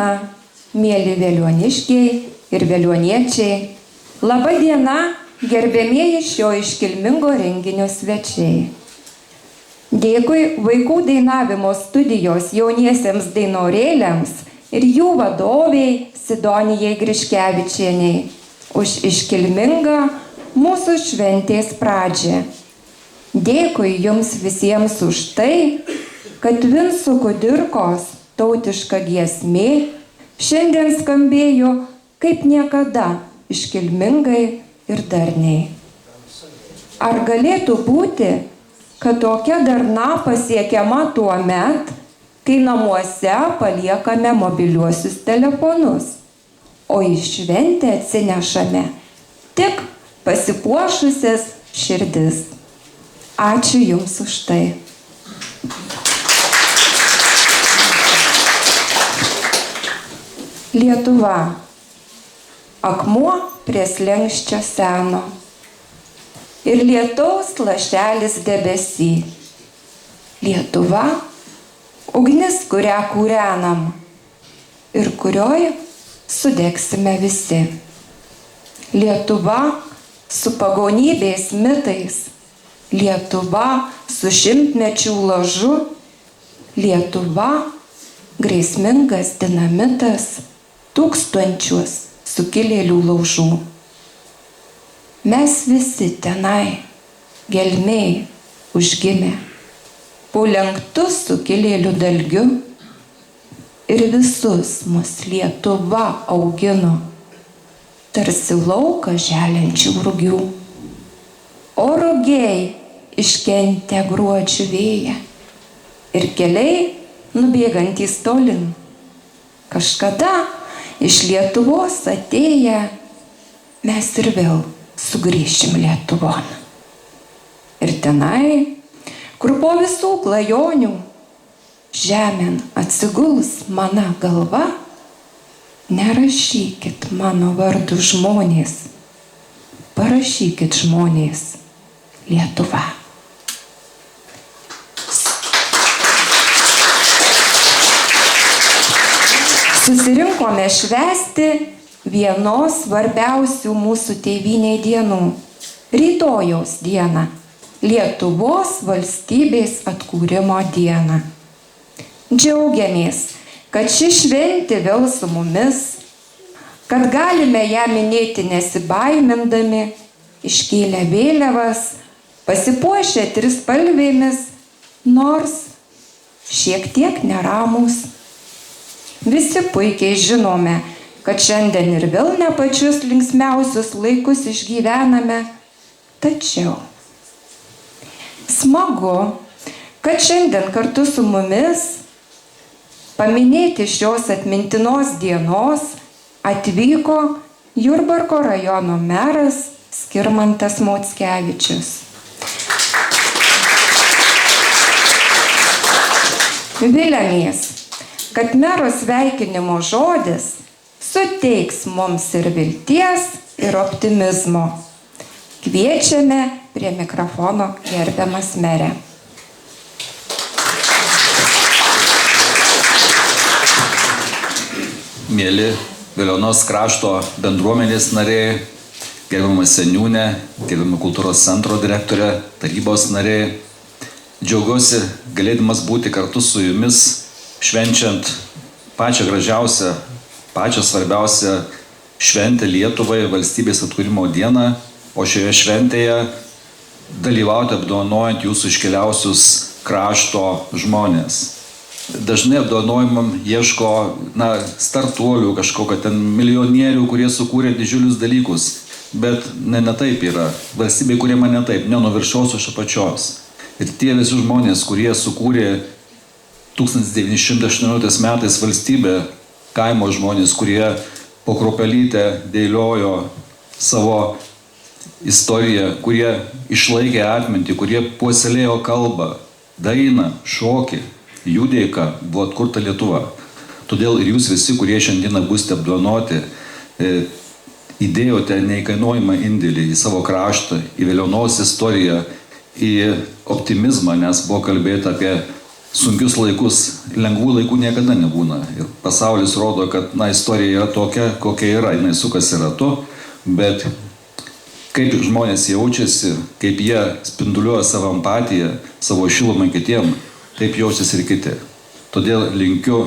diena, mėly veliuoniškiai ir veliuoniečiai. Labą dieną, gerbėmieji šio iškilmingo renginio svečiai. Dėkui vaikų dainavimo studijos jauniesiems dainorėliams ir jų vadoviai Sidonijai Griškevičieniai už iškilmingą mūsų šventės pradžią. Dėkui jums visiems už tai, kad Vinco Kudirkos tautiška giesmė šiandien skambėjo kaip niekada iškilmingai ir darniai. Ar galėtų būti, kad tokia darna pasiekiama tuo met, kai namuose paliekame mobiliuosius telefonus, o į šventę atsinešame tik pasipuošusias širdis. Ačiū jums už tai. Lietuva. Akmuo prie slenksčio seno. Ir lietaus lašelis debesy. Lietuva, ugnis, kurią kūrenam ir kurioj sudegsime visi. Lietuva su pagonybės mitais, Lietuva su šimtmečių lažu, Lietuva grėsmingas dinamitas tūkstančius sukilėlių laužų. Mes visi tenai, gelmėj, užgimė, po lenktu sukilėlių dalgiu ir visus mus Lietuva augino, tarsi lauką želiančių rugių. O rugiai iškentė gruodžių vėją ir keliai nubėgantys tolin. Kažkada iš Lietuvos atėję mes ir vėl sugrįšim Lietuvon. Ir tenai, kur po visų klajonių žemėn atsiguls mano galva, nerašykit mano vardu žmonės, parašykit žmonės Lietuva. Susirinkome švęsti vienos svarbiausių mūsų tėvynei dienų – rytojaus dieną, Lietuvos valstybės atkūrimo dieną. Džiaugiamės, kad ši šventė vėl su mumis, kad galime ją minėti nesibaimindami, iškėlę vėliavas, pasipuošę trispalvėmis, nors šiek tiek neramūs. Visi puikiai žinome, kad šiandien ir vėl ne pačius linksmiausius laikus išgyvename, tačiau smagu, kad šiandien kartu su mumis paminėti šios atmintinos dienos atvyko Jurbarko rajono meras Skirmantas Mockevičius. Viliamės, kad mero sveikinimo žodis suteiks mums ir vilties, ir optimizmo. Kviečiame prie mikrofono gerbiamas merė. Mėly Veliuonos krašto bendruomenės nariai, gerbiamas seniūnė, gerbiama kultūros centro direktorė, tarybos nariai, džiaugiuosi galėdamas būti kartu su jumis, švenčiant pačią gražiausią, pačią svarbiausią šventę Lietuvai, valstybės atkūrimo dieną, o šioje šventėje dalyvauti apdovanojant jūsų iškiliausius krašto žmonės. Dažnai apdovanojimam ieško startuolių, kažkokio ten milijonierių, kurie sukūrė didžiulius dalykus, bet ne taip yra. Valstybė kuriama ne taip, ne nuo viršaus iš apačios. Ir tie visi žmonės, kurie sukūrė 1918 metais valstybę, kaimo žmonės, kurie po kruopelytę dėliojo savo istoriją, kurie išlaikė atmintį, kurie puoselėjo kalbą, dainą, šokį, jų dėka buvo atkurta Lietuva. Todėl ir jūs visi, kurie šiandieną būsite apdovanoti, įdėjote neįkainojamą indėlį į savo kraštą, į Veliuonos istoriją, į optimizmą, nes buvo kalbėta apie sunkius laikus, lengvų laikų niekada nebūna. Ir pasaulis rodo, kad istorija yra tokia, kokia yra, jinai sukasi ratu, bet kaip žmonės jaučiasi, kaip jie spinduliuoja savo empatiją, savo šilumą kitiem, taip jaučiasi ir kiti. Todėl linkiu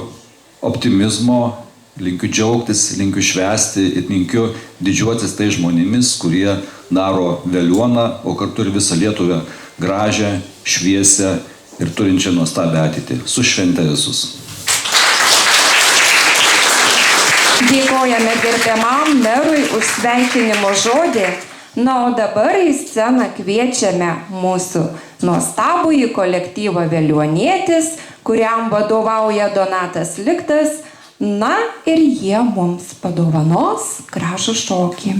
optimizmo, linkiu džiaugtis, linkiu švęsti ir linkiu didžiuotis tai žmonėmis, kurie daro Veliuoną, o kartu ir visą Lietuvą gražią, šviesią ir turinčią nuostabią ateitį. Su švente visus. Dėkojame gerbiamam merui už sveikinimo žodį. Na, o dabar į sceną kviečiame mūsų nuostabųjį kolektyvą Veliuonietis, kuriam vadovauja Donatas Liktas. Na ir jie mums padovanos gražų šokį.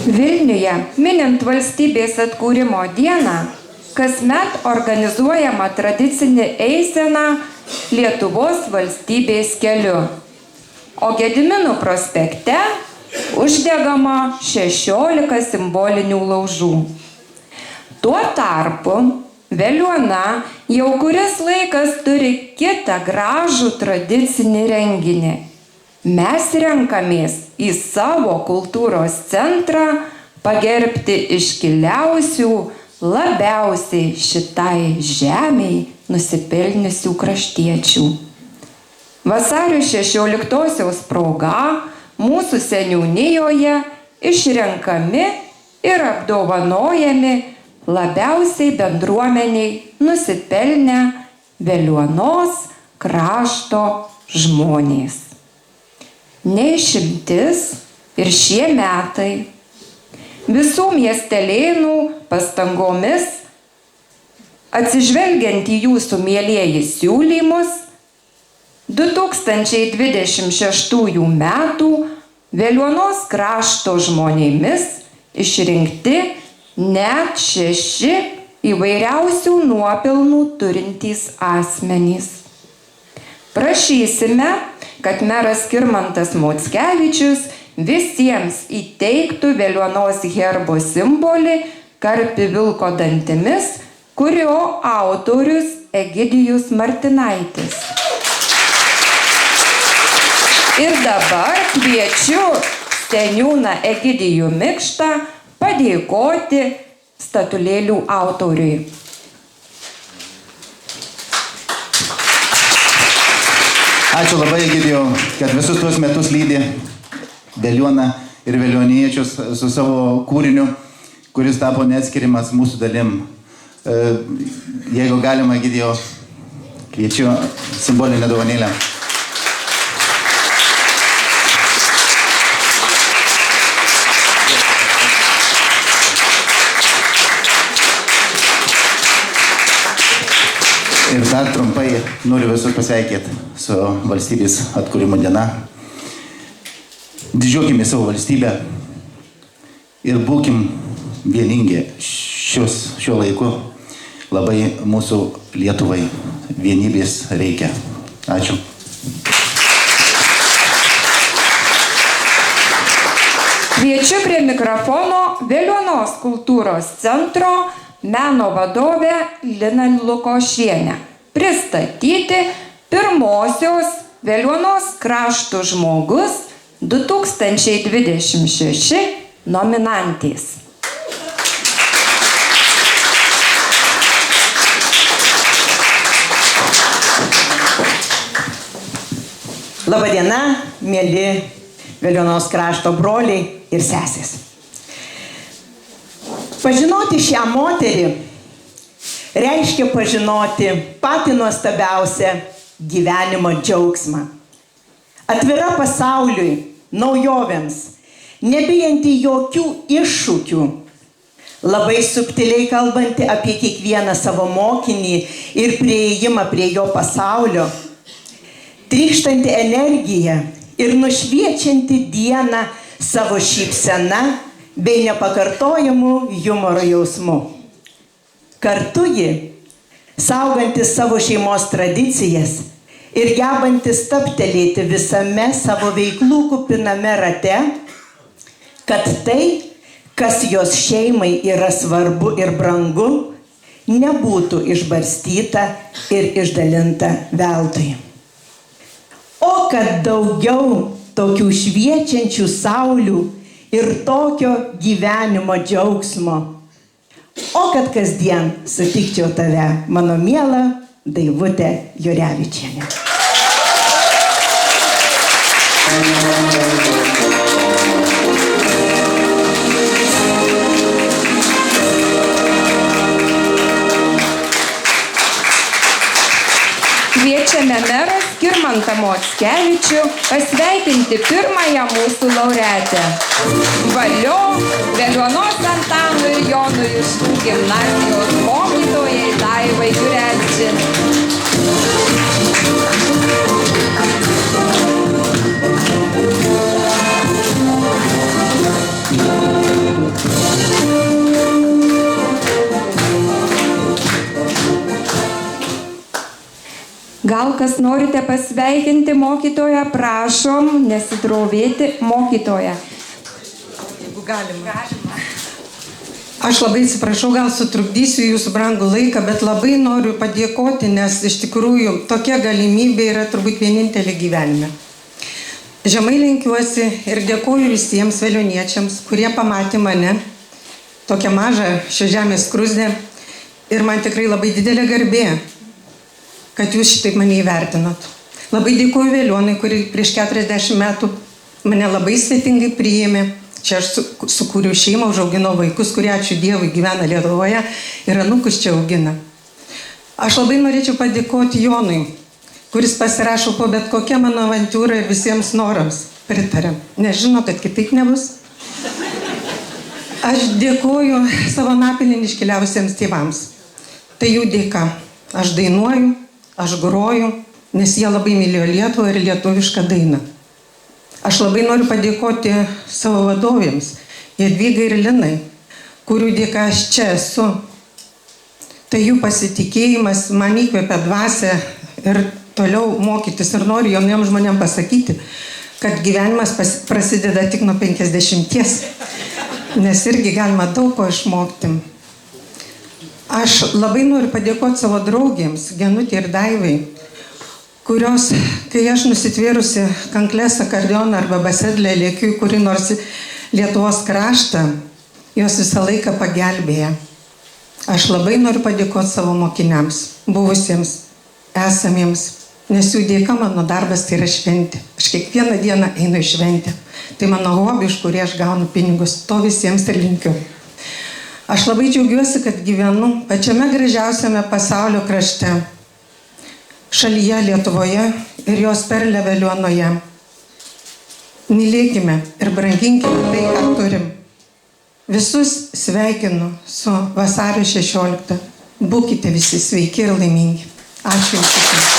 Vilniuje, minint valstybės atkūrimo dieną, kasmet organizuojama tradicinė eisena Lietuvos valstybės keliu. O Gedimino prospekte uždegama 16 simbolinių laužų. Tuo tarpu Veliuona jau kuris laikas turi kitą gražų tradicinį renginį. Mes renkamės į savo kultūros centrą pagerbti iškiliausių, labiausiai šitai žemei nusipelniusių kraštiečių. Vasario 16-osios proga mūsų seniūnijoje išrenkami ir apdovanojami labiausiai bendruomeniai nusipelnę Veliuonos krašto žmonės. Neišimtis ir šie metai. Visų miestelėnų pastangomis, atsižvelgiant į jūsų mielieji siūlymus, 2026 metų Veliuonos krašto žmonėmis išrinkti net 6 įvairiausių nuopelnų turintys asmenys. prašysime, kad meras Skirmantas Mockevičius visiems įteiktų Veliuonos herbo simbolį karpį vilko dantimis, kurio autorius Egidijus Martinaitis. Ir dabar kviečiu seniūną Egidijų Mikštą padėkoti statulėlių autoriui. Ačiū labai, Egidijau, kad visus tuos metus lydi Veliuoną ir veliuoniečius su savo kūriniu, kuris tapo neatskiriamas mūsų dalim. Jeigu galima, Egidijau, kviečiu simbolinę dovanėlę. Ir dar trumpai noriu visus pasveikyti su valstybės atkūrimo diena. Didžiuokime savo valstybę ir būkim vieningi šiuo laiku. Labai mūsų Lietuvai vienybės reikia. Ačiū. Kviečiu prie mikrofono Veliuonos kultūros centro meno vadovę Liną Lukošienę pristatyti pirmosios Veliuonos krašto žmogus 2026 nominantės. Labadiena, mėly Veliuonos krašto broliai ir sesės. Pažinoti šią moterį reiškia pažinoti patį nuostabiausią gyvenimo džiaugsmą. Atvira pasauliui, naujovėms, nebijanti jokių iššūkių, labai subtiliai kalbanti apie kiekvieną savo mokinį ir prieėjimą prie jo pasaulio, trykštanti energiją ir nušviečianti dieną savo šypsena bei nepakartojamų humoro jausmu. Kartu ji, sauganti savo šeimos tradicijas ir gebanti stabtelėti visame savo veiklų kupiname rate, kad tai, kas jos šeimai yra svarbu ir brangu, nebūtų išbarstyta ir išdalinta veltui. O kad daugiau tokių šviečiančių saulių ir tokio gyvenimo džiaugsmo. O kad kasdien sutikčiau tave, mano miela Daivutė Jurevičienė. Kviečiame merą Skirmantą Mockevičių pasveikinti pirmąją mūsų laureatę. Valio Veliuonos Antanui ir Jonui Juškų gimnazijos mokytojai Daivai Jurevičienei. Gal kas norite pasveikinti mokytoją, prašom nesidrovėti mokytoją. Jeigu galima. Aš labai atsiprašau, gal sutrukdysiu jūsų brangų laiką, bet labai noriu padėkoti, nes iš tikrųjų tokia galimybė yra turbūt vienintelė gyvenime. Žemai lenkiuosi ir dėkoju visiems velioniečiams, kurie pamatė mane, tokią mažą šio žemės skruzdę, ir man tikrai labai didelė garbė, kad jūs šitaip mane įvertinot. Labai dėkoju Veliuonai, kuri prieš 40 metų mane labai svetingai priėmė. Čia aš sukūriau šeimą, užauginau vaikus, kurie, ačiū Dievui, gyvena Lietuvoje ir anūkus čia augina. Aš labai norėčiau padėkoti Jonui, kuris pasirašo po bet kokią mano avantūrą ir visiems norams pritarė. Nes žino, kad kitaip nebus. Aš dėkoju savo napilin iškeliavusiems tėvams. Tai jų dėka. Aš dainuoju, aš groju, nes jie labai mylėjo Lietuvą ir lietuvišką dainą. Aš labai noriu padėkoti savo vadovėms, Jadvygai ir Linai, kurių dėka aš čia esu. Tai jų pasitikėjimas man įkvėpia dvasią ir toliau mokytis ir noriu jauniem žmonėm pasakyti, kad gyvenimas prasideda tik nuo 50, nes irgi galima daug ko išmokti. Aš labai noriu padėkoti savo draugėms, Genutė ir Daivai, kurios, kai aš nusitvėrusi kanklės akordeoną arba basedlę lėkiu į kurį nors Lietuvos kraštą, jos visą laiką pagelbėja. Aš labai noriu padėkoti savo mokiniams, buvusiems, esamiems, nes jų dėka mano darbas tai yra šventė. Aš kiekvieną dieną einu į šventę. Tai mano hobi, iš kurį aš gaunu pinigus. To visiems ir linkiu. Aš labai džiaugiuosi, kad gyvenu pačiame gražiausiame pasaulio krašte, šalyje Lietuvoje ir jos perle Veliuonoje. Mylėkime ir branginkime tai, ką turim. Visus sveikinu su vasario 16. Būkite visi sveiki ir laimingi. Ačiū Jums visiems.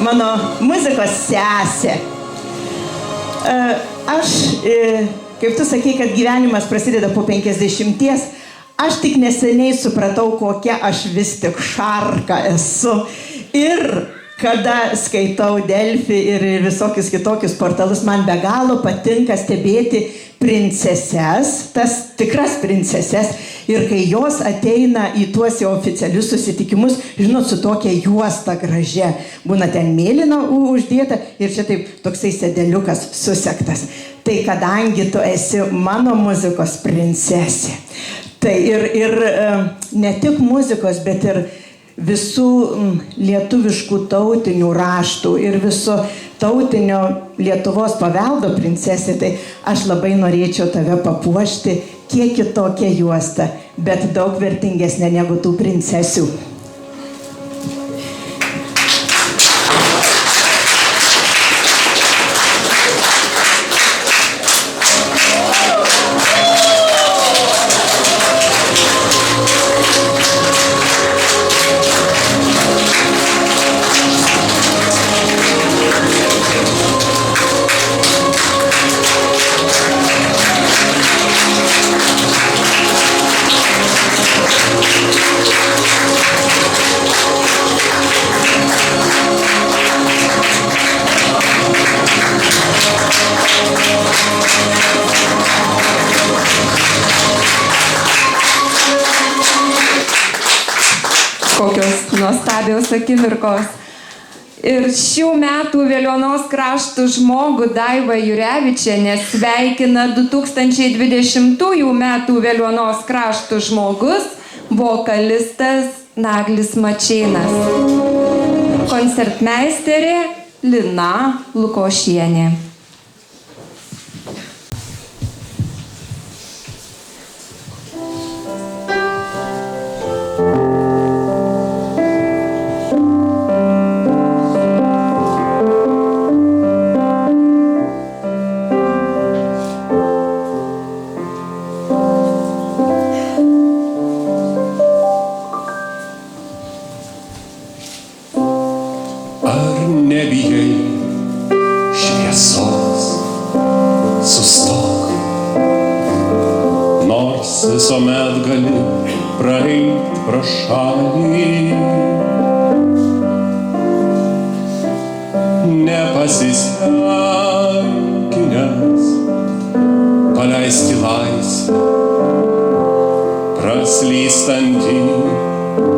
Mano muzikos sesė. Aš, kaip tu sakei, kad gyvenimas prasideda po 50, aš tik neseniai supratau, kokia aš vis tik šarka esu. Ir kada skaitau Delfi ir visokius kitokius portalus, man be galo patinka stebėti princeses, tas tikras princeses. Ir kai jos ateina į tuos jau oficialius susitikimus, žinot, su tokia juosta gražia, būna ten mėlyna uždėta ir čia taip toksai sėdeliukas susektas. Tai kadangi tu esi mano muzikos princesė, tai ir ne tik muzikos, bet ir visų lietuviškų tautinių raštų ir viso tautinio Lietuvos paveldo princesė, tai aš labai norėčiau tave papuošti kiek kitokia juosta, bet daug vertingesnė negu tų princesių. Kokios nuostabios akimirkos. Ir šių metų Veliuonos krašto žmogų Daiva Jurevičienė sveikina 2020 metų Veliuonos krašto žmogus, vokalistas Naglis Mačėnas. Koncertmeisterė Lina Lukošienė. Visuomet gali praeit pro šalį, nepasisvenkinęs paleisti laisvę praslystantį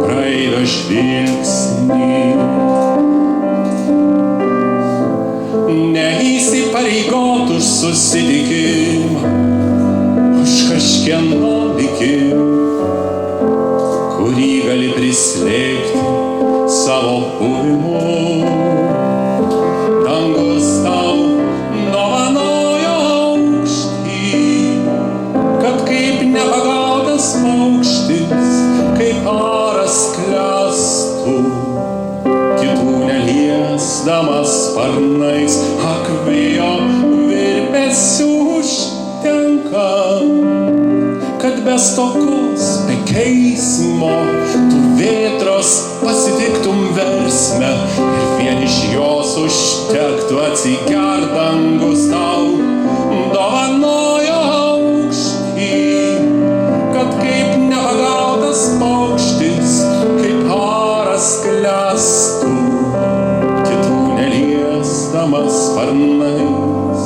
praeivio žvilgsnį. Neįsipareigot už susitikimą, už kažkieno likimą, kurį gali prislėgti savo buvimu. Dangus tau dovanojo aukštį, kad kaip nepagautas paukštis, kaip oras klestų, kitų neliesdamas sparnais, ak vėjo virpesių užtenka, kad be stokos, be geismo tu vėtros pasitiktum versme ir vien iš jos užtektų atsigert. Dangus tau dovanojo aukštį, kad kaip nepagautas paukštis, kaip oras klestų, kitų neliesdamas sparnais,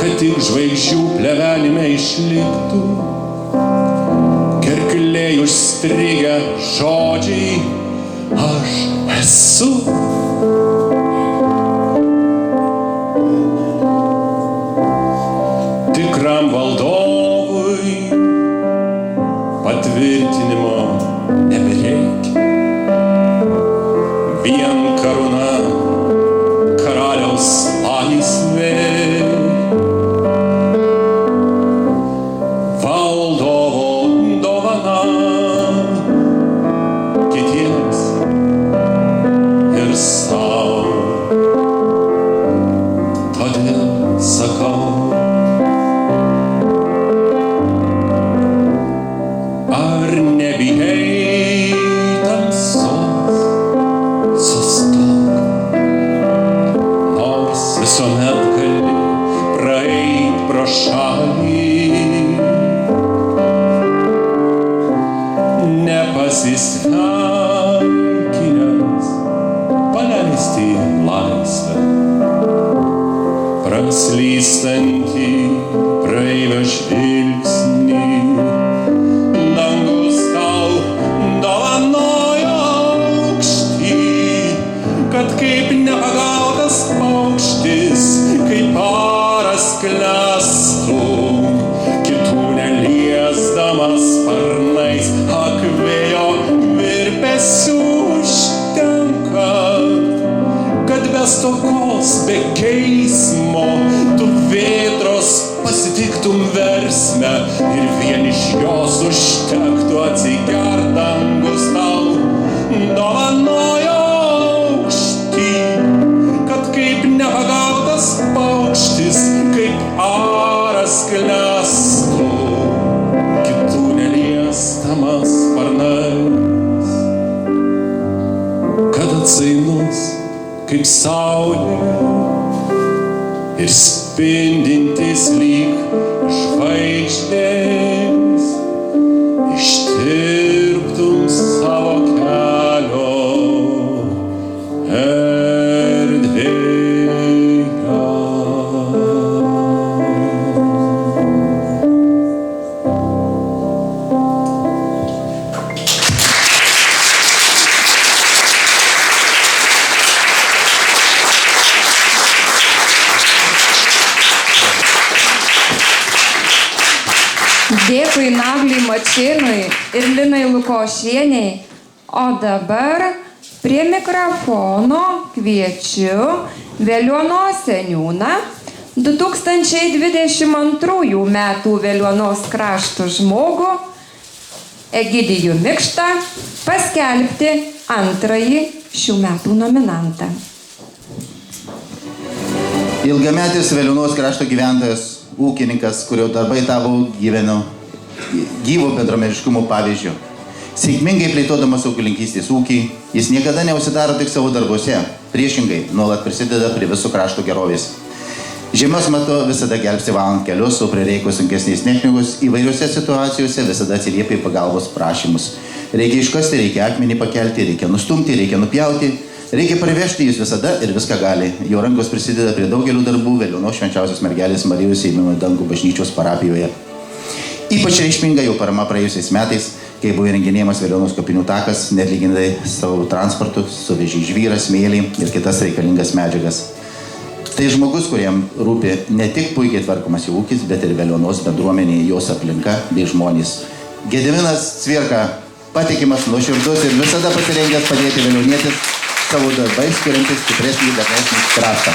kad tik žvaigždžių plevenime išliktų gerklėj užstrigę žodžiai aš esu. Tikram valdovui patvirtinimo nebereikia, vien karūna karaliaus laisvė. Nepasisveikinęs paleisti laisvę, praslystantį praeivio žvilgsnį. Dangus tau dovanojo aukštį, kad kaip nepagautas paukštis, kaip oras klestų, kitų neliesdamas sparnais, ak vėjo virpesių užtenka, kad be stokos, be geismo tu vėtros pasitiktum versme ir vien iš jos užtektų atsigert. Dangus tau dovanojo aukštį, kad kaip nepagautas paukštis, kaip oras klestų, kitų neliestamas sparnais, kad atsainus kaip saulė ir spindintis lyg žvaigždės ištirptum savo kelio erdvėje. Dėkui Nagliai Mačėnui ir Linai Lukošieniai. O dabar prie mikrofono kviečiu Veliuonos seniūną 2022 metų Veliuonos krašto žmogų Egidijų Mikštą paskelbti antrąjį šių metų nominantą. Ilgametis Veliuonos krašto gyventojas, ūkininkas, kurio darbai tapo gyvo bendruomeniškumo pavyzdžiu. Sėkmingai plėtodamas ūkininkystės ūkį, jis niekada neužsidaro tik savo darbuose, priešingai, nuolat prisideda prie viso krašto gerovės. Žiemos metu visada gelbsti valant kelius, o prireikus sunkesnės technikos įvairiose situacijose visada atsiliepia į pagalbos prašymus. Reikia iškasti, reikia akmenį pakelti, reikia nustumti, reikia nupjauti, reikia parvežti, jis visada ir viską gali. Jo rankos prisideda prie daugelių darbų Veliuonos Švenčiausios mergelės Marijos ėmimo į dangų bažnyčios parapijoje. Ypač reikšminga jau parama praėjusiais metais, kai buvo įrenginėjamas Veliuonos kapinių takas, neatlygintai savo transportu, suvežė žvyrą, smėlį ir kitas reikalingas medžiagas. Tai žmogus, kuriam rūpi ne tik puikiai tvarkomas jų ūkis, bet ir Veliuonos bendruomenė, jos aplinka bei žmonės. Gediminas Cvirka, patikimas, nuoširdus ir visada pasirengęs padėti veliuonietis savo darbais, kuriantis stipresnį, darnesnį kraštą.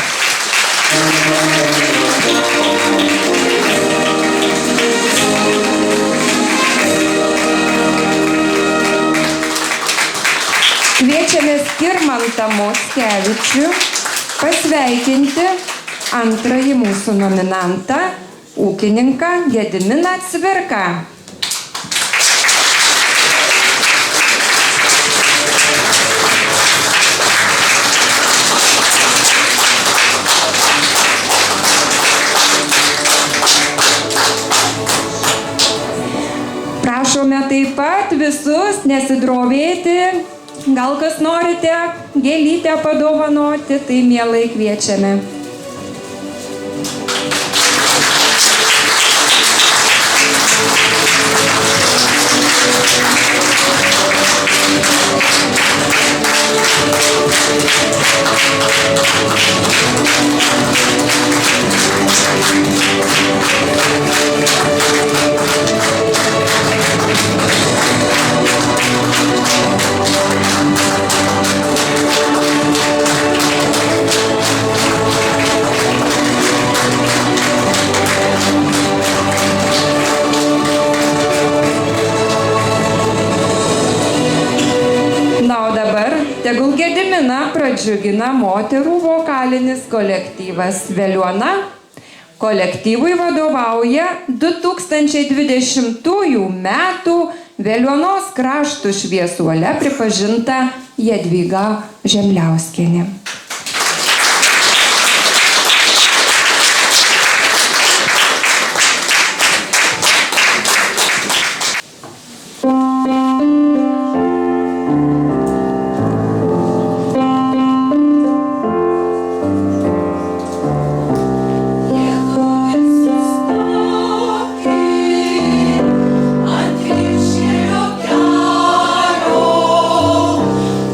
Kviečiame Skirmantą Mockevičių pasveikinti antrąjį mūsų nominantą, ūkininką Gediminą Cvirką. Prašome taip pat visus nesidrovėti. Gal kas norite gėlytę padovanoti, tai mielai kviečiame. Tegul Gediminą pradžiugina moterų vokalinis kolektyvas Veliuona. Kolektyvui vadovauja 2020 metų Veliuonos krašto šviesuole pripažinta Jadvyga Žemliauskienė.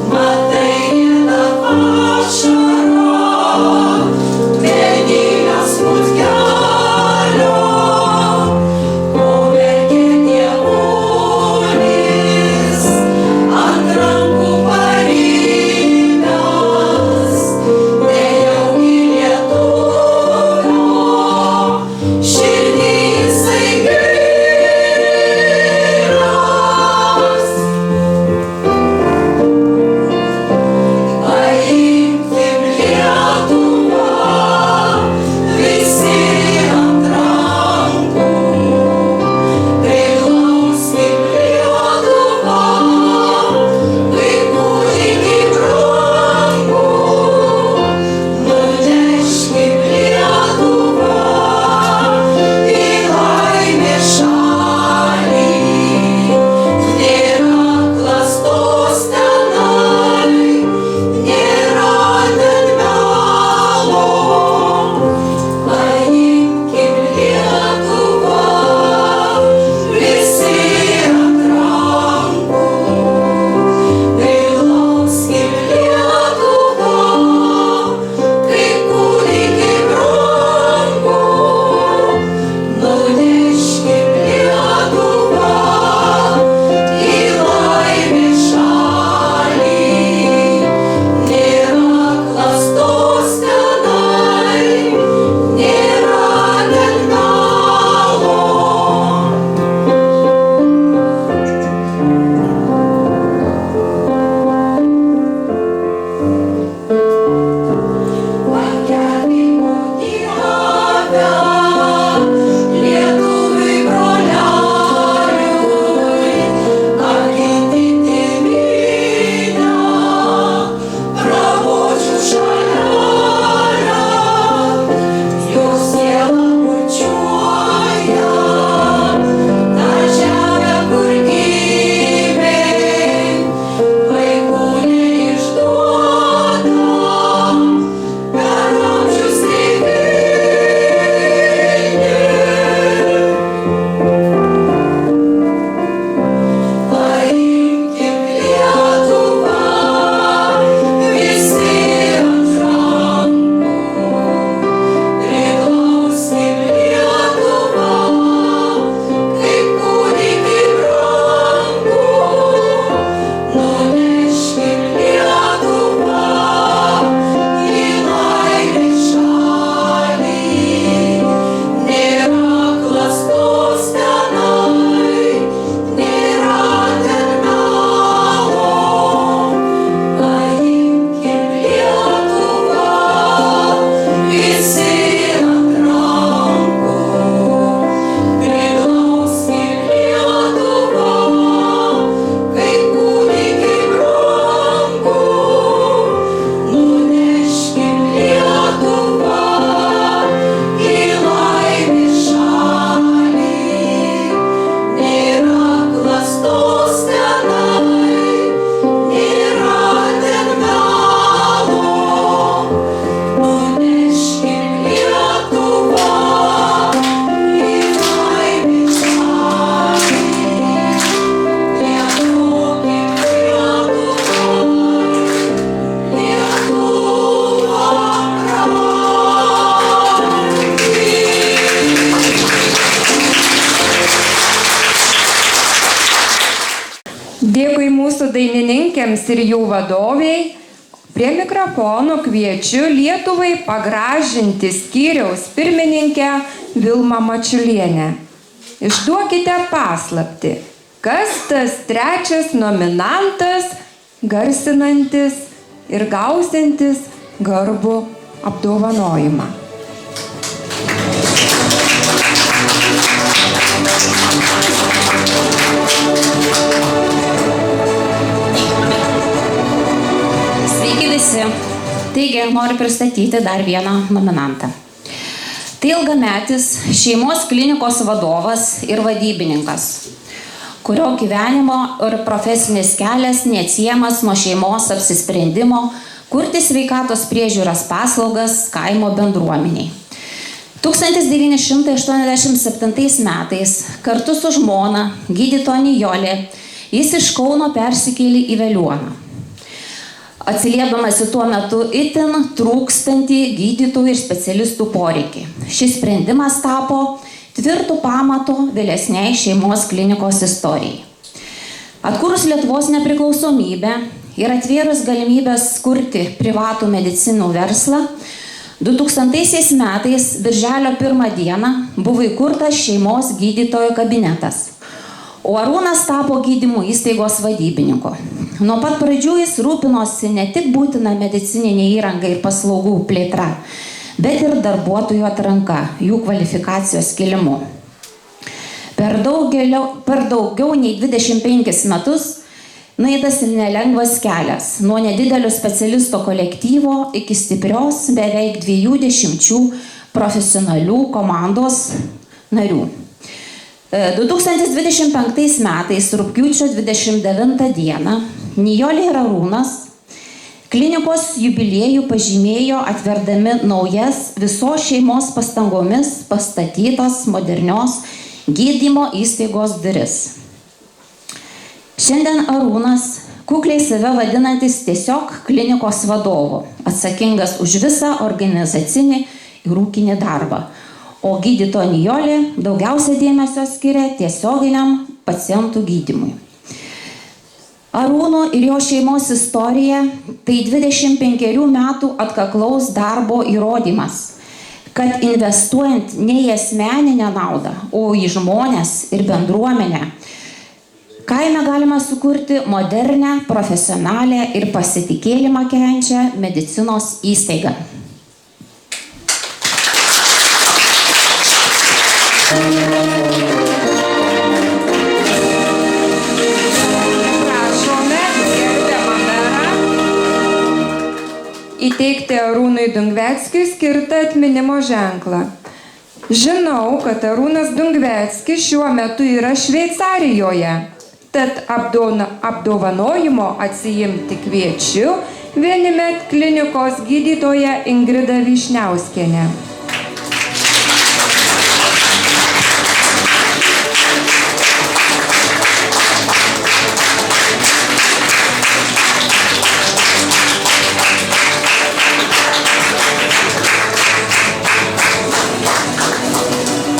Matai, dainininkėms ir jų vadoviai prie mikrofono kviečiu Lietuvai pagražinti skyriaus pirmininkę Vilmą Mačiulienę. Išduokite paslaptį, kas tas trečias nominantas, garsinantis ir gausiantis garbų apdovanojimą. Sveiki visi. Taigi, noriu pristatyti dar vieną nominantą. Tai ilgametis šeimos klinikos vadovas ir vadybininkas, kurio gyvenimo ir profesinis kelias neatsiejamas nuo šeimos apsisprendimo kurti sveikatos priežiūros paslaugas kaimo bendruomeniai. 1987 metais kartu su žmona, gydytoja Nijolė, jis iš Kauno persikėlė į Veliuoną. Atsiliepdamas į tuo metu itin trūkstantį gydytojų ir specialistų poreikį. Šis sprendimas tapo tvirtų pamatų vėlesniai šeimos klinikos istorijai. Atkūrus Lietuvos nepriklausomybę ir atvėrus galimybės kurti privatų medicinų verslą, 2000 metais birželio 1 dieną buvo įkurtas šeimos gydytojo kabinetas, o Arūnas tapo gydymo įstaigos vadybininku. Nuo pat pradžių jis rūpinosi ne tik būtina medicininė įranga ir paslaugų plėtra, bet ir darbuotojų atranka, jų kvalifikacijos kėlimu. Per daugiau nei 25 metus nueitas ir nelengvas kelias, nuo nedidelio specialisto kolektyvo iki stiprios beveik 20 profesionalių komandos narių. 2025 metais rugpjūčio 29 dieną Nijolė ir Arūnas klinikos jubiliejų pažymėjo atverdami naujas visos šeimos pastangomis pastatytos modernios gydymo įstaigos duris. Šiandien Arūnas, kukliai save vadinantis tiesiog klinikos vadovu, atsakingas už visą organizacinį ir ūkinį darbą, o gydytoja Nijolė daugiausia dėmesio skiria tiesioginiam pacientų gydymui. Arūno ir jo šeimos istorija tai 25 metų atkaklaus darbo įrodymas, kad investuojant ne į asmeninę naudą, o į žmones ir bendruomenę, kaime galima sukurti modernę, profesionalią ir pasitikėjimą keliančią medicinos įstaigą. Prašome gerbiamą merą įteikti Arūnui Dungveckiui skirtą atminimo ženklą. Žinau, kad Arūnas Dungveckis šiuo metu yra Šveicarijoje. Tad apdovanojimo atsiimti kviečiu Venimet klinikos gydytoją Ingridą Vyšniauskienę.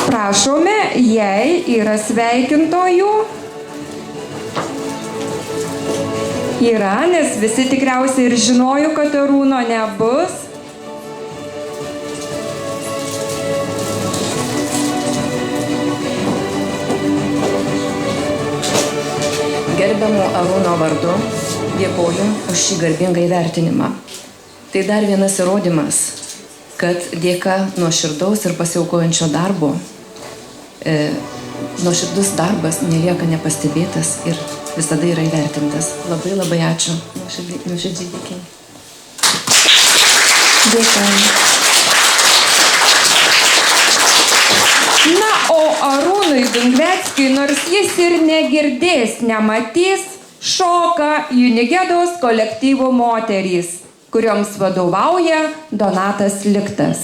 Prašome, jei yra sveikintojų. Yra, nes visi tikriausiai ir žinojo, kad Arūno nebus. Gerbiamo Arūno vardu dėkoju už šį garbingą įvertinimą. Tai dar vienas įrodymas, kad dėka nuoširdaus ir pasiaukojančio darbo, nuoširdus darbas nelieka nepastebėtas ir visada yra įvertintas. Labai labai ačiū. Nuoširdžiai dėkingi. Dėkoju. Na, o Arūnui Dungveckiui, nors jis ir negirdės, nematys, šoka Unigedos kolektyvo moterys, kurioms vadovauja Donatas Liktas.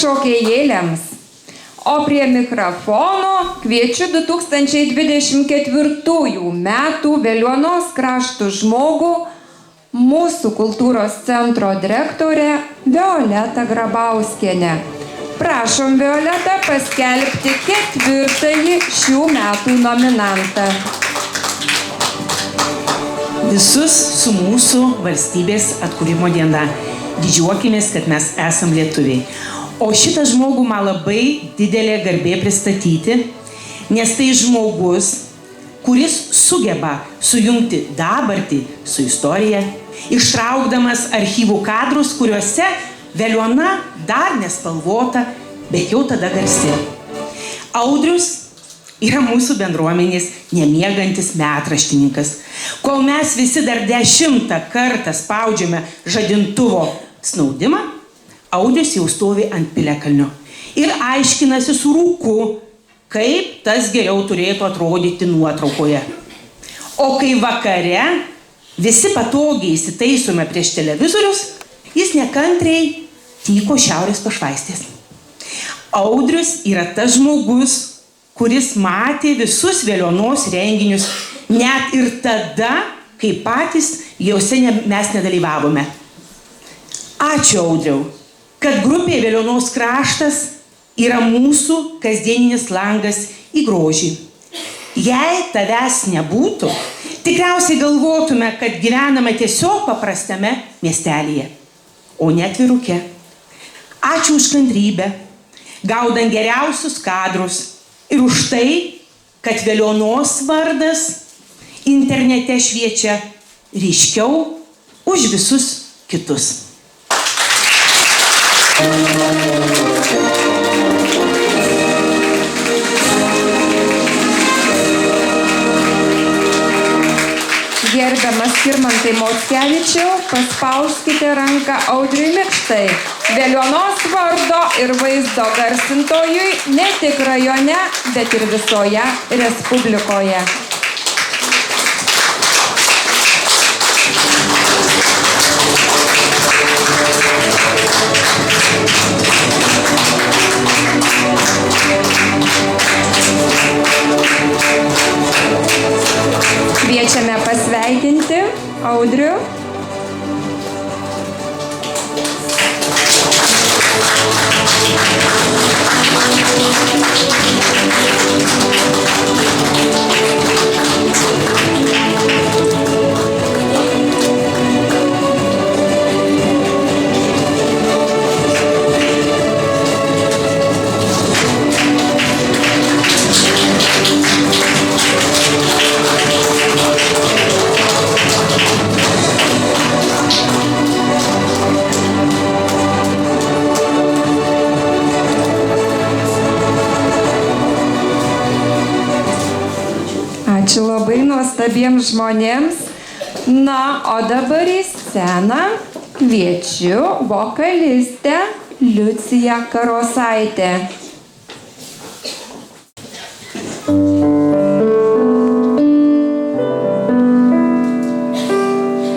šokėjėliams. O prie mikrofono kviečiu 2024 metų Veliuonos krašto žmogų, mūsų kultūros centro direktorę Violetą Grabauskienę. Prašom, Violeta, paskelbti 4. šių metų nominantą. Visus su mūsų valstybės atkūrimo diena. Didžiuokimės, kad mes esam lietuviai. O šitą žmogų man labai didelė garbė pristatyti, nes tai žmogus, kuris sugeba sujungti dabartį su istorija, ištraukdamas archyvų kadrus, kuriuose Veliuona dar nespalvota, bet jau tada garsi. Audrius yra mūsų bendruomenės nemiegantis metraštininkas. Kol mes visi dar 10 kartą spaudžiame žadintuvo snaudimą, Audrius jau stovi ant piliakalnio ir aiškinasi su rūku, kaip tas geriau turėtų atrodyti nuotraukoje. O kai vakare visi patogiai įsitaisome prieš televizorius, jis nekantriai tyko šiaurės pašvaistės. Audrius yra tas žmogus, kuris matė visus Veliuonos renginius, net ir tada, kai patys juose mes nedalyvavome. Ačiū, Audriau, kad grupė Veliuonos kraštas yra mūsų kasdieninis langas į grožį. Jei tavęs nebūtų, tikriausiai galvotume, kad gyvename tiesiog paprastame miestelėje, o ne atviruke. Ačiū už kantrybę, gaudant geriausius kadrus ir už tai, kad Veliuonos vardas internete šviečia ryškiau už visus kitus. Gerbiamas Skirmantai Mockevičiau, paspauskite ranką Audriui Mikštai, Veliuonos vardo ir vaizdo garsintojui ne tik rajone, bet ir visoje Respublikoje. Kviečiame pasveikinti Audrių. Ačiū labai nuostabiems žmonėms. Na, o dabar į sceną kviečiu vokalistę Liuciją Karosaitę. Oh, 「 yeah. おいぎのいのよ」 「 「 おい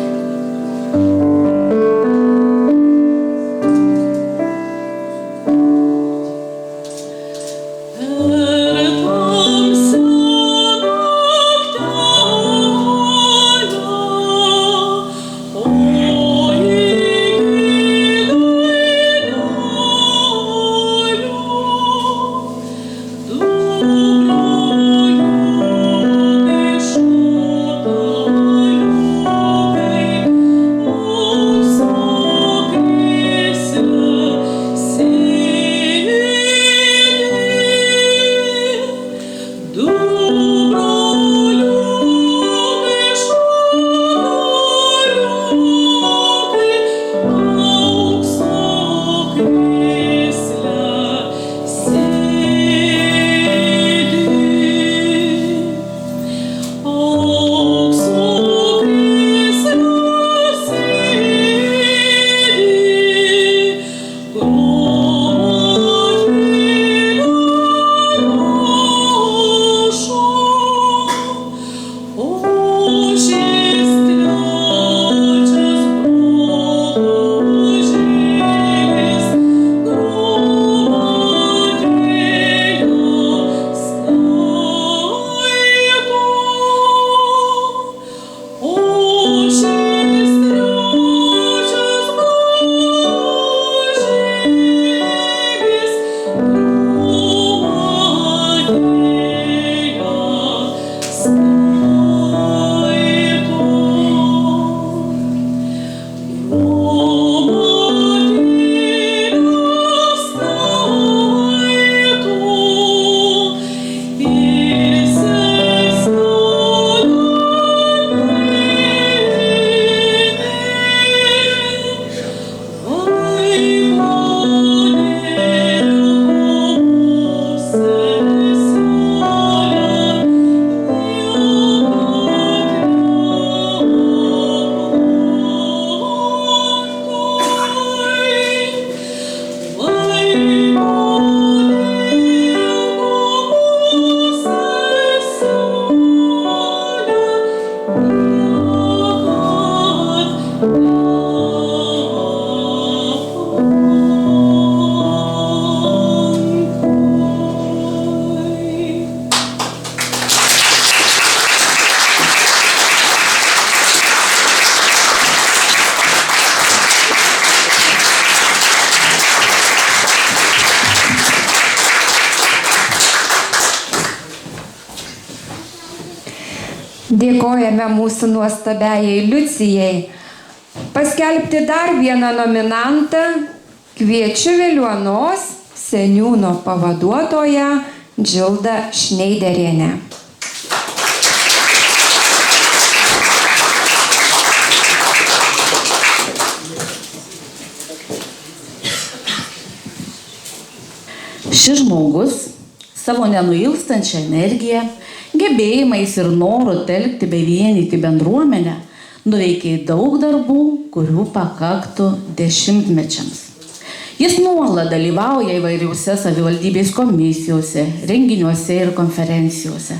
ぎのいのよ」 「 おいぎのいのよ」 おいぎのいのよ」 「おいぎのいのよ」Dėkojame mūsų nuostabiajai Liucijai. Paskelbti dar vieną nominantą kviečiu Veliuonos seniūno pavaduotoją Džildą Šneiderienę. Šis žmogus savo nenuilstančią energiją, gebėjimais ir noru telkti bei vienyti bendruomenę nuveikė daug darbų, kurių pakaktų dešimtmečiams. Jis nuolat dalyvauja įvairiuose savivaldybės komisijose, renginiuose ir konferencijose.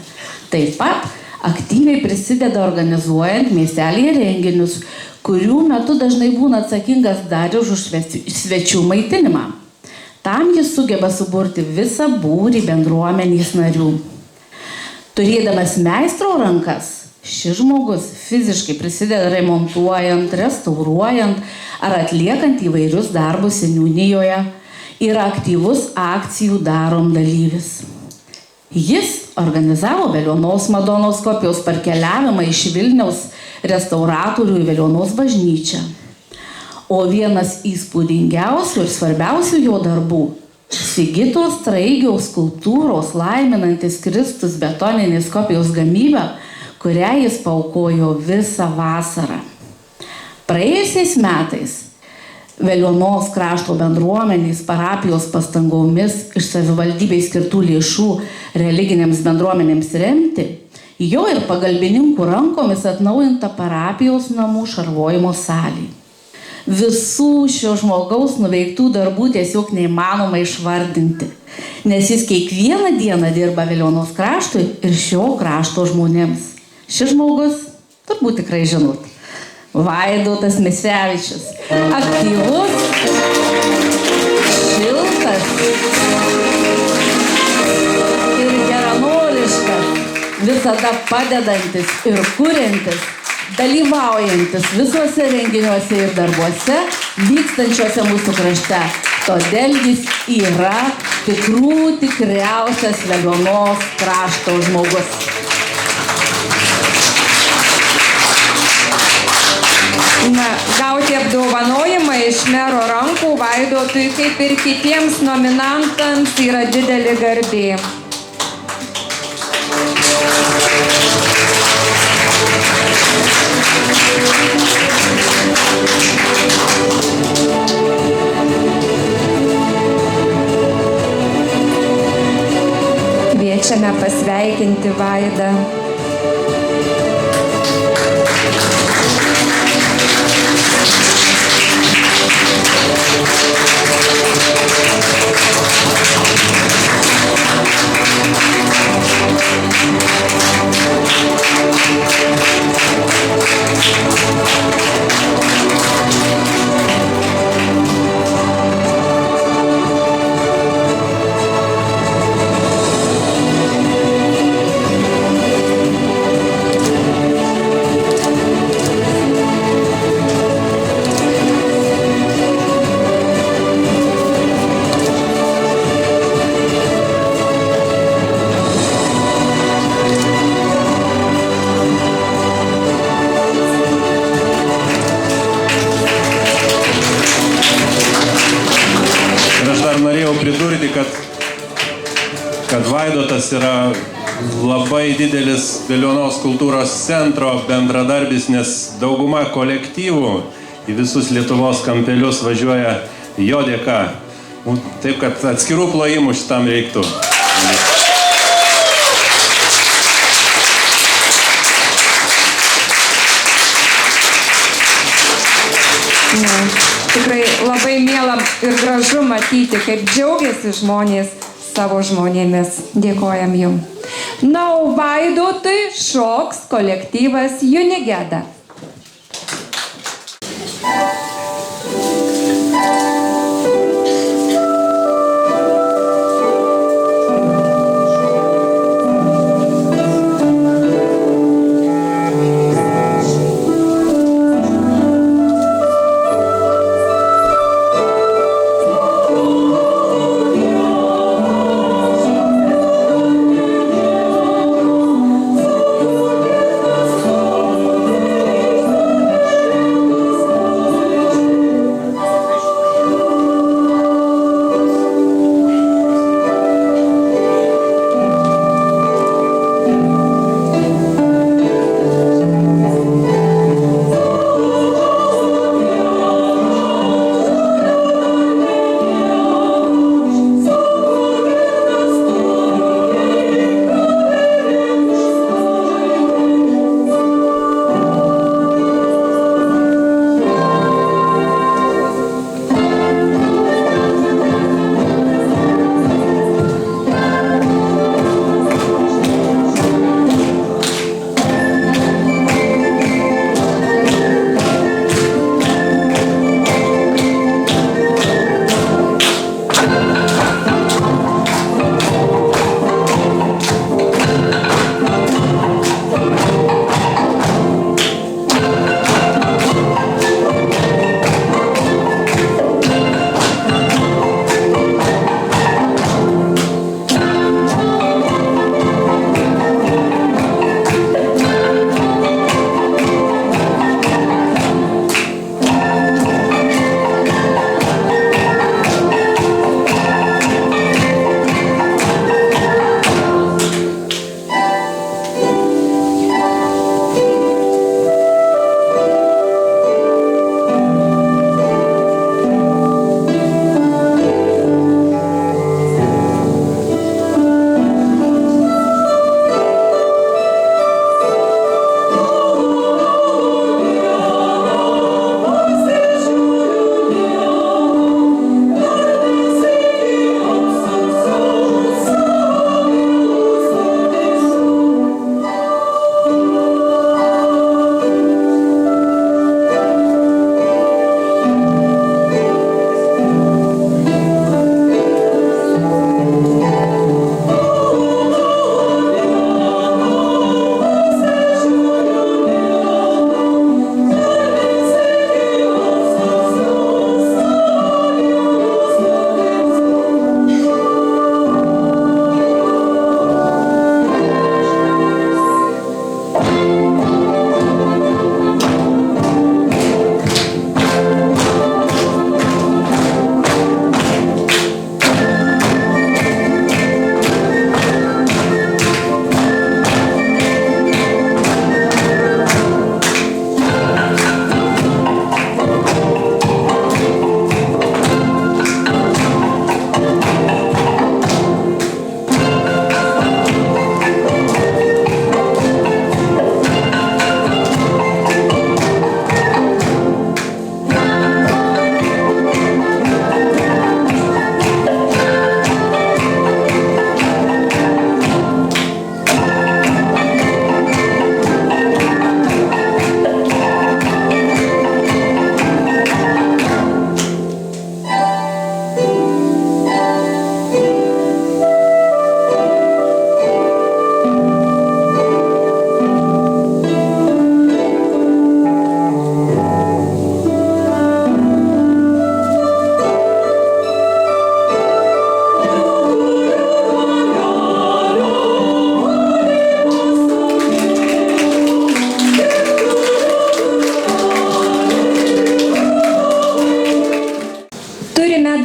Taip pat aktyviai prisideda organizuojant miestelyje renginius, kurių metu dažnai būna atsakingas dar už svečių maitinimą. Tam jis sugeba suburti visą būrį bendruomenės narių. Turėdamas meistro rankas, šis žmogus fiziškai prisideda remontuojant, restauruojant ar atliekant įvairius darbus seniūnijoje, yra aktyvus akcijų darom dalyvis. Jis organizavo Veliuonos Madonos kopijos parkeliavimą iš Vilniaus restauratorių į Veliuonos bažnyčią. O vienas įspūdingiausių ir svarbiausių jo darbų – Sigitos Straigiaus skulptūros laiminantis Kristus betoninės kopijos gamyba, kurią jis paaukojo visą vasarą. Praėjusiais metais Veliuonos krašto bendruomenės parapijos pastangomis iš savivaldybei skirtų lėšų religinėms bendruomenėms remti, jo ir pagalbininkų rankomis atnaujinta parapijos namų šarvojimo salė. Visų šio žmogaus nuveiktų darbų tiesiog neįmanoma išvardinti, nes jis kiekvieną dieną dirba Veliuonos kraštui ir šio krašto žmonėms. Šis žmogus, turbūt tikrai žinot, Vaidotas Misevičius. Aktyvus, šiltas ir geranoriškas, visada padedantis ir kuriantis, dalyvaujantis visuose renginiuose ir darbuose vykstančiuose mūsų krašte. Todėl jis yra tikriausias Veliuonos krašto žmogus. Gauti apdovanojimą iš mero rankų Vaidotui, kaip ir kitiems nominantams, yra didelė garbė. Kviečiame pasveikinti Vaidą. kad Vaidotas yra labai didelis Veliuonos kultūros centro bendradarbis, nes dauguma kolektyvų į visus Lietuvos kampelius važiuoja jo dėka. Taip, kad atskirų plojimų šitam reiktų. Tikrai labai miela ir gražu matyti, kaip džiaugiasi žmonės savo žmonėmis. Dėkojam jums. Na, o Vaidotui šoks kolektyvas Junigeda.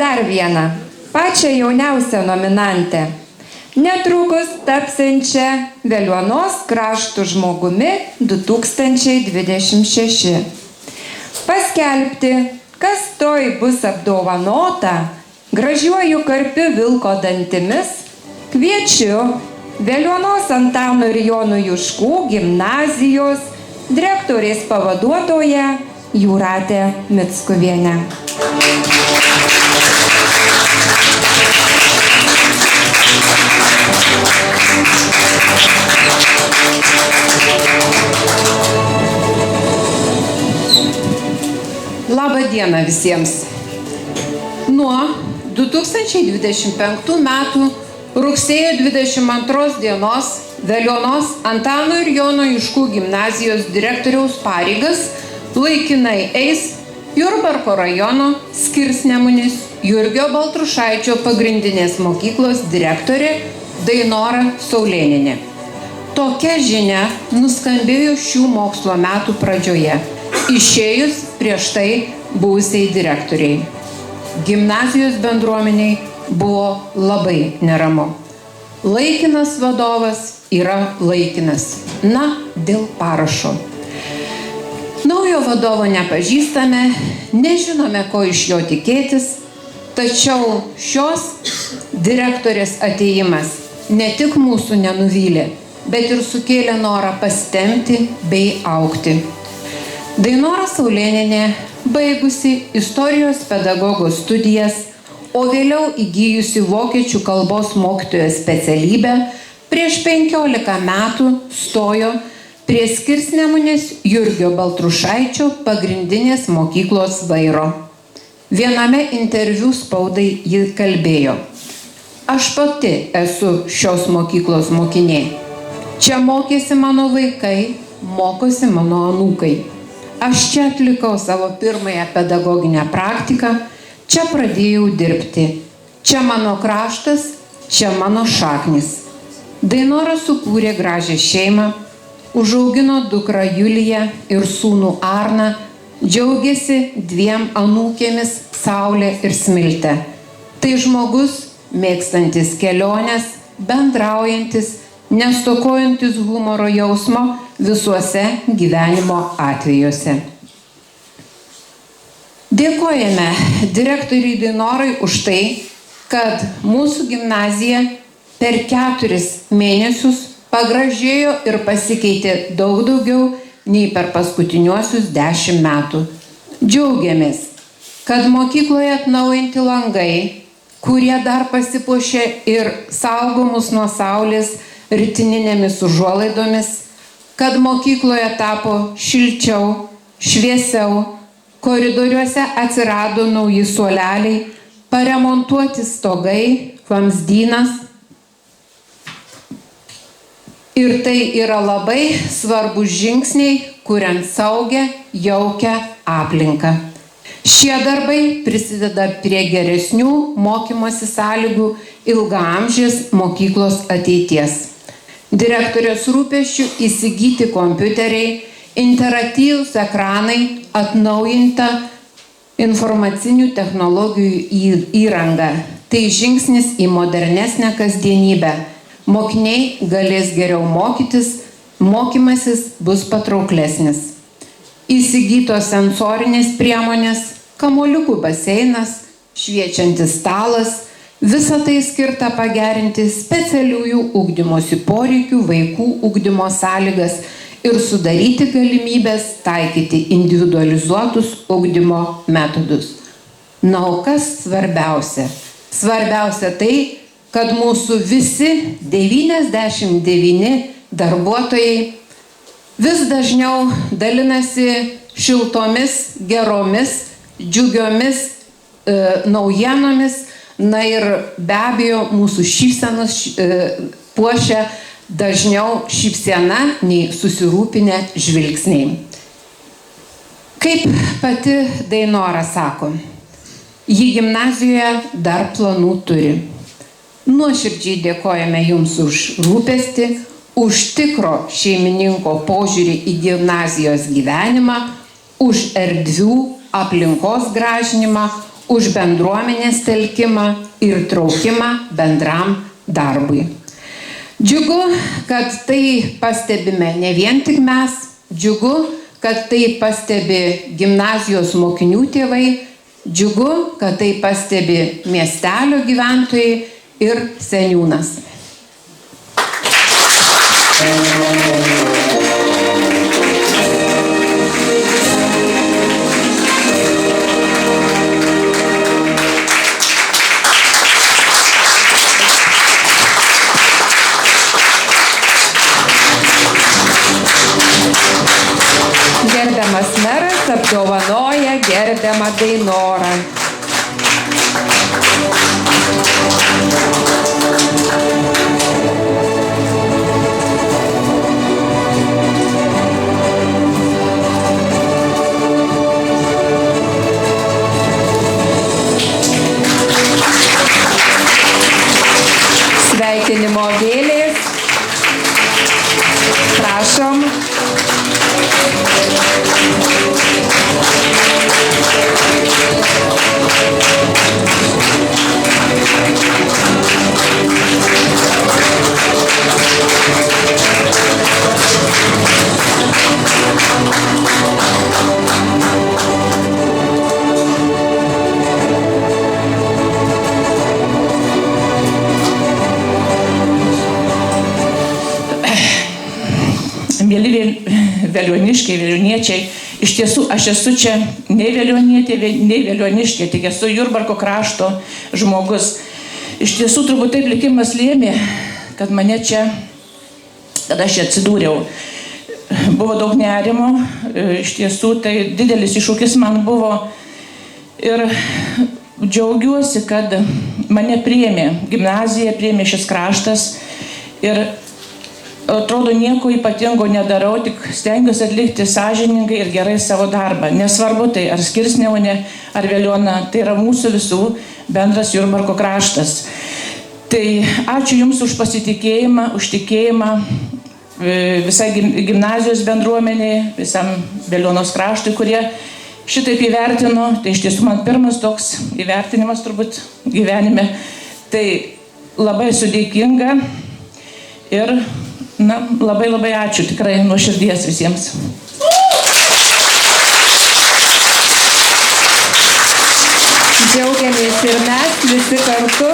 dar vieną, pačią jauniausią nominantę, netrukus tapsiančią Veliuonos krašto žmogumi 2026. Paskelbti, kas toj bus apdovanota gražiuoju karpiu vilko dantimis, kviečiu Veliuonos Antano ir Jono Juškų gimnazijos direktorės pavaduotoją Jūratę Mickuvienę. Labą dieną visiems. Nuo 2025 metų rugsėjo 22 dienos Veliuonos Antano ir Jono Juškų gimnazijos direktoriaus pareigas laikinai eis Jurbarko rajono Skirsnemunės Jurgio Baltrušaičio pagrindinės mokyklos direktorė Dainora Saulėnienė. Tokia žinia nuskambėjo šių mokslo metų pradžioje, išėjus prieš tai buvusiai direktoriai. Gimnazijos bendruomeniai buvo labai neramu. Laikinas vadovas yra laikinas. Na, dėl parašo. Naujo vadovo nepažįstame, nežinome, ko iš jo tikėtis, tačiau šios direktorės atėjimas ne tik mūsų nenuvylė, bet ir sukėlė norą pasitempti bei augti. Dainora Saulėnienė, baigusi istorijos pedagogo studijas, o vėliau įgijusi vokiečių kalbos mokytojo specialybę, prieš 15 metų stojo prie Skirsnemunės Jurgio Baltrušaičio pagrindinės mokyklos vairo. Viename interviu spaudai ji kalbėjo: aš pati esu šios mokyklos mokinė. Čia mokėsi mano vaikai, mokosi mano anūkai. Aš čia atlikau savo pirmąją pedagoginę praktiką, čia pradėjau dirbti. Čia mano kraštas, čia mano šaknis. Dainora sukūrė gražią šeimą, užaugino dukrą Juliją ir sūnų Arną, džiaugiasi 2 anūkėmis Saulė ir Smiltė. Tai žmogus, mėgstantis keliones, bendraujantis, nestokojantis humoro jausmo visuose gyvenimo atvejuose. Dėkojame direktoriui Dainorai už tai, kad mūsų gimnazija per 4 mėnesius pagražėjo ir pasikeitė daug daugiau nei per paskutiniuosius 10 metų. Džiaugiamės, kad mokykloje atnaujinti langai, kurie dar pasipuošė ir saugomus nuo saulės rytininėmis užuolaidomis, kad mokykloje tapo šilčiau, šviesiau, koridoriuose atsirado nauji suoleliai, paremontuoti stogai, vamzdynas. Ir tai yra labai svarbus žingsniai, kuriant saugią, jaukią aplinką. Šie darbai prisideda prie geresnių mokymosi sąlygų ilgaamžės mokyklos ateities. Direktorės rūpesčių įsigyti kompiuteriai, interaktyvūs ekranai, atnaujinta informacinių technologijų įranga. Tai žingsnis į modernesnę kasdienybę. Mokiniai galės geriau mokytis, mokymasis bus patrauklesnis. Įsigytos sensorinės priemonės, kamuoliukų baseinas, šviečiantis stalas, visa tai skirta pagerinti specialiųjų ugdymosi poreikių vaikų ugdymo sąlygas ir sudaryti galimybės taikyti individualizuotus ugdymo metodus. Na, o kas svarbiausia? Svarbiausia tai, kad mūsų visi 99 darbuotojai vis dažniau dalinasi šiltomis, geromis, džiugiomis naujienomis. Na ir be abejo, mūsų šypsenos puošia dažniau šypsena nei susirūpinę žvilgsniai. Kaip pati Dainora sako, ji gimnazijoje dar planų turi. Nuoširdžiai dėkojame Jums už rūpestį, už tikro šeimininko požiūrį į gimnazijos gyvenimą, už erdvių aplinkos gražinimą, už bendruomenės telkimą ir traukimą bendram darbui. Džiugu, kad tai pastebime ne vien tik mes, džiugu, kad tai pastebi gimnazijos mokinių tėvai, džiugu, kad tai pastebi miestelio gyventojai ir seniūnas. Gerbiamas meras apdovanoja gerbiamą Dainorą. Sveikinimo vėlės. Prašom. Mėly velioniškiai, velioniečiai, iš tiesų aš esu čia nei velionietė, nei velioniškė, tik esu Jurbarko krašto žmogus. Iš tiesų turbūt taip likimas lėmė, kad mane čia, kad aš čia atsidūriau. Buvo daug nerimo, iš tiesų tai didelis iššūkis man buvo ir džiaugiuosi, kad mane priėmė gimnazija, priėmė šis kraštas ir atrodo, nieko ypatingo nedarau, tik stengiuosi atlikti sąžiningai ir gerai savo darbą. Nesvarbu tai, ar Skirsneunė, ar Veliuona, tai yra mūsų visų bendras Jurbarko kraštas. Tai ačiū Jums už pasitikėjimą, už tikėjimą visai gimnazijos bendruomeniai, visam Veliuonos kraštui, kurie šitaip įvertino. Tai iš tiesų man pirmas toks įvertinimas turbūt gyvenime. Tai labai esu dėkinga ir labai labai ačiū, tikrai nuo širdies visiems. Džiaugiamės ir mes visi kartu.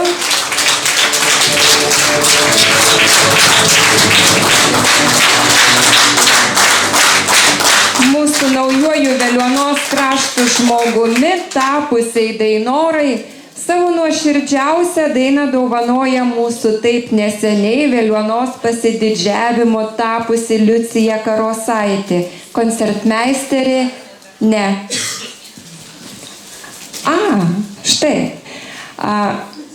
Mūsų naujuoju Veliuonos krašto žmogumi tapusiai Dainorai savo nuoširdžiausią dainą dovanoja mūsų taip neseniai Veliuonos pasididžiavimo tapusi Liucija Karosaitė. Koncertmeisterė? Ne. Štai.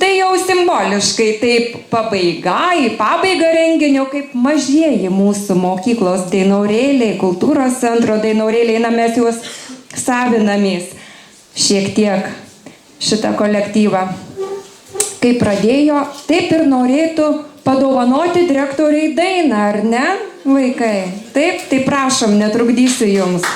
Tai jau simboliškai taip pabaiga, į pabaigą renginio kaip mažieji mūsų mokyklos dainaurėliai, kultūros centro dainaurėliai, mes juos savinamės šiek tiek šitą kolektyvą. Kai pradėjo, taip ir norėtų padovanoti direktoriai dainą, ar ne, vaikai? Taip, tai prašom, netrukdysiu Jums.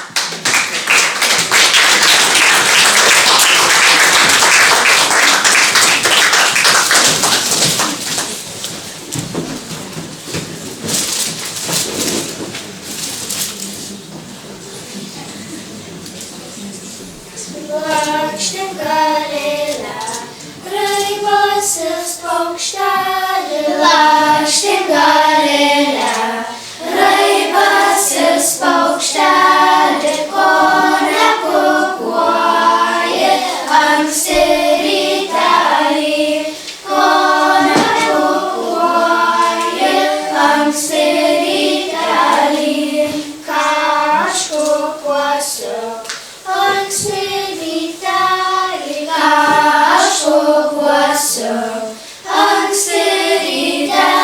Anksti ryte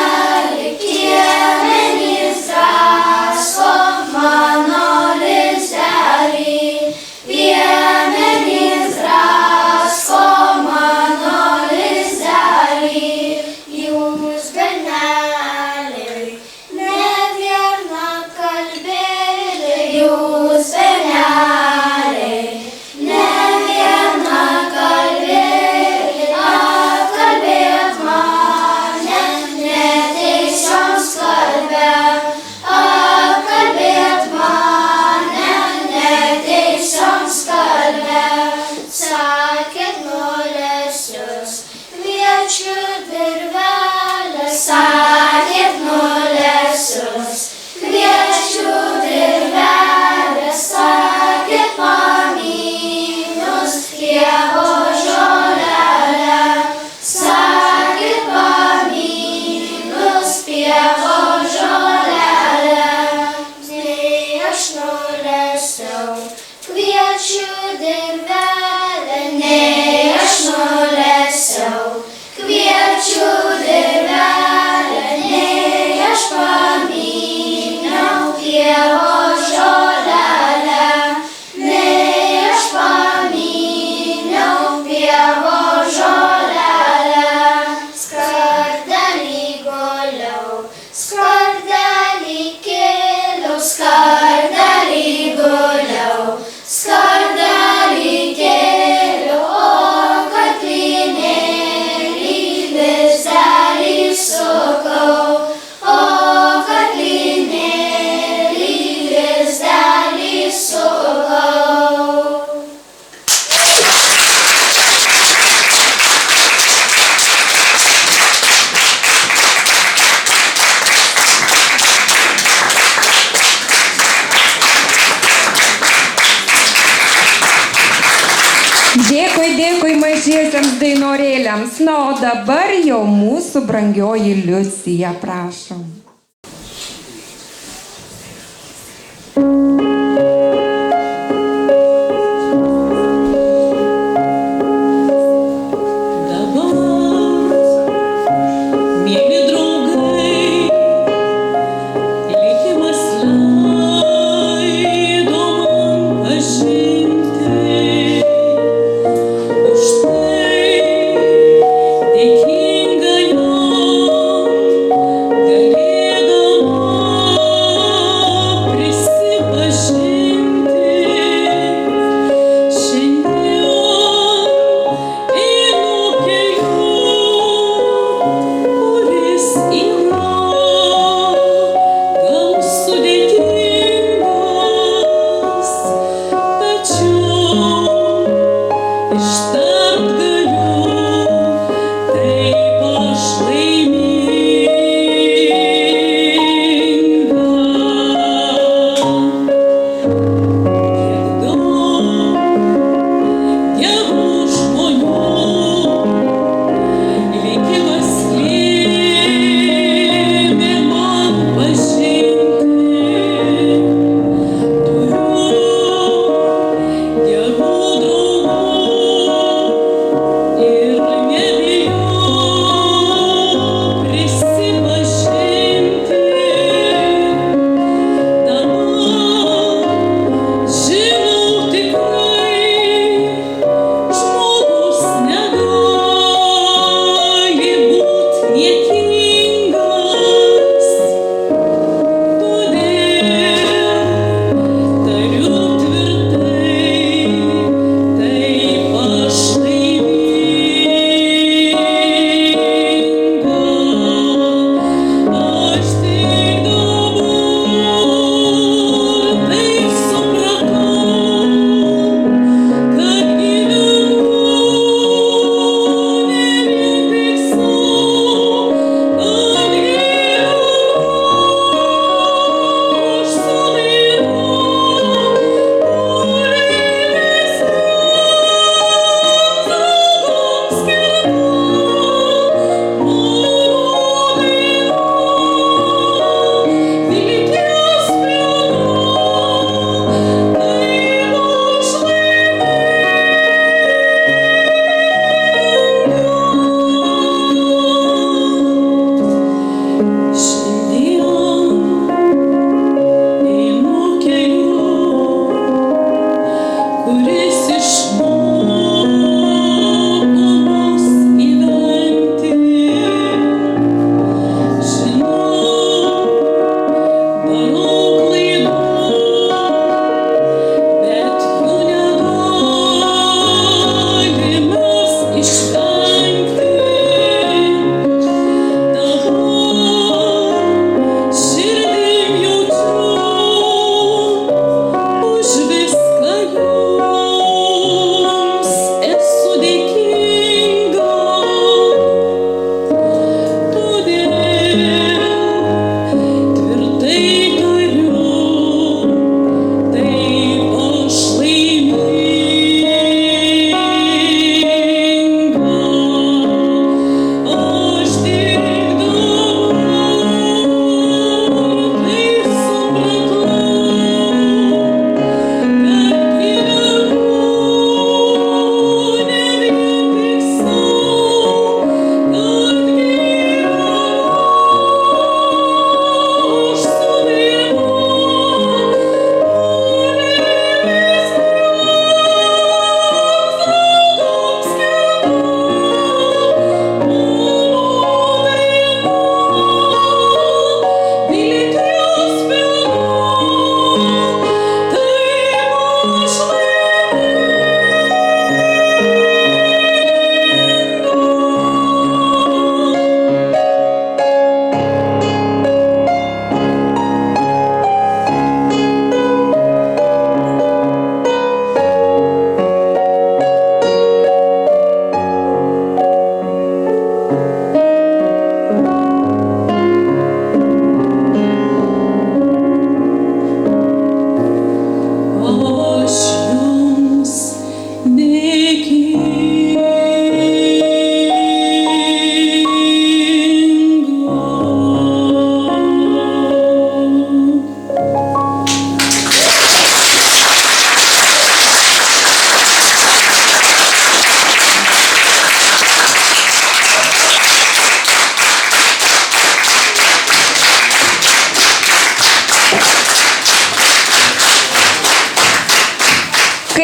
Dėkui mažiesiams dainorėliams. Na, o dabar jau mūsų brangioji Liucija, prašom.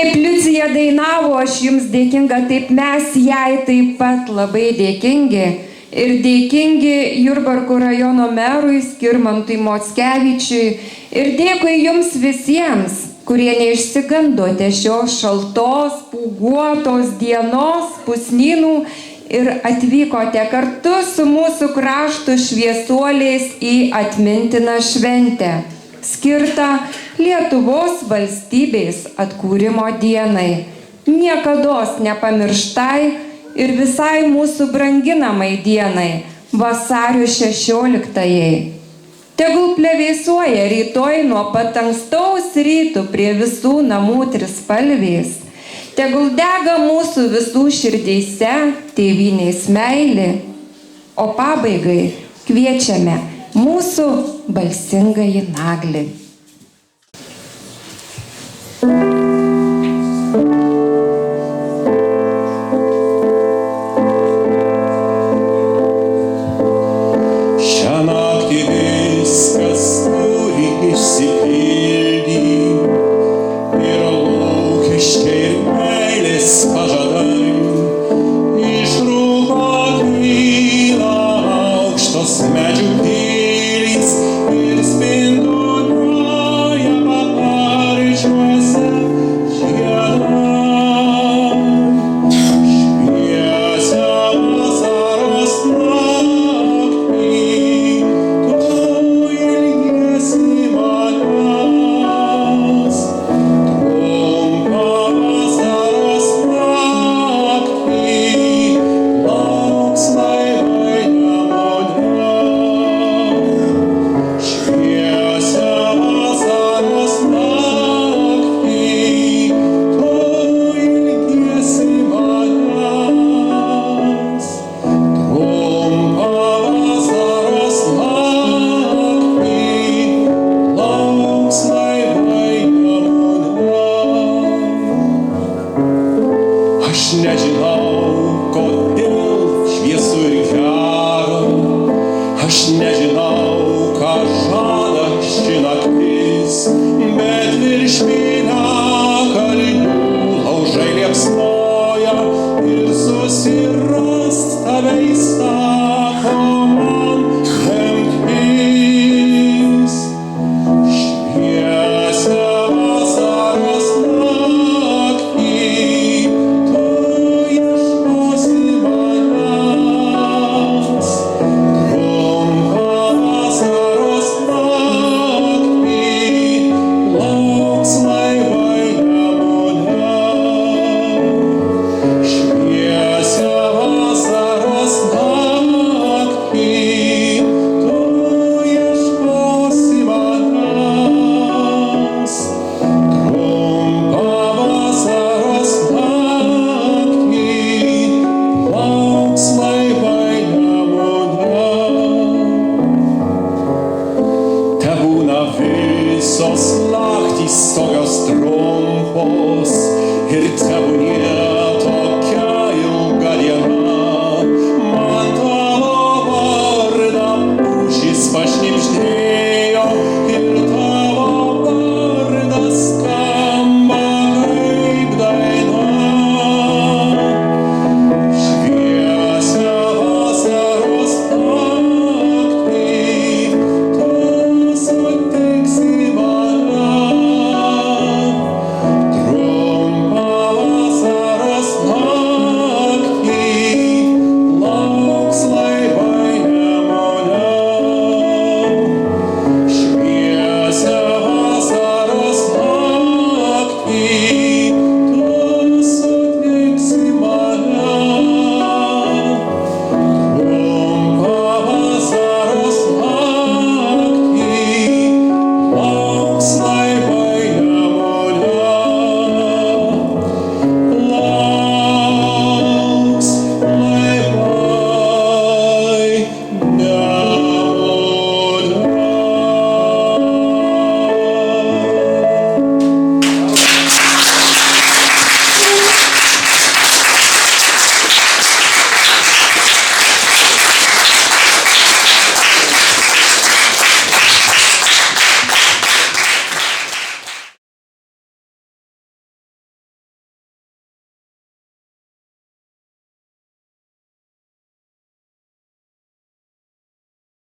Kaip Liucija dainavo, aš jums dėkinga, taip mes jai taip pat labai dėkingi. Ir dėkingi Jurbarko rajono merui Skirmantui Mockevičiui. Ir dėkui jums visiems, kurie neišsigandote šios šaltos, pūguotos dienos, pusnynų ir atvykote kartu su mūsų krašto šviesuoliais į atmintiną šventę, skirtą Lietuvos valstybės atkūrimo dienai, niekados nepamirštai ir visai mūsų branginamai dienai, vasario 16-ajai. Tegul plevėsuoja rytoj nuo pat ankstaus ryto prie visų namų trispalvės. Tegul dega mūsų visų širdyse tėvynės meilė. O pabaigai kviečiame mūsų balsingąjį naglį. Viskas turi išsipildyti ir lūkesčiai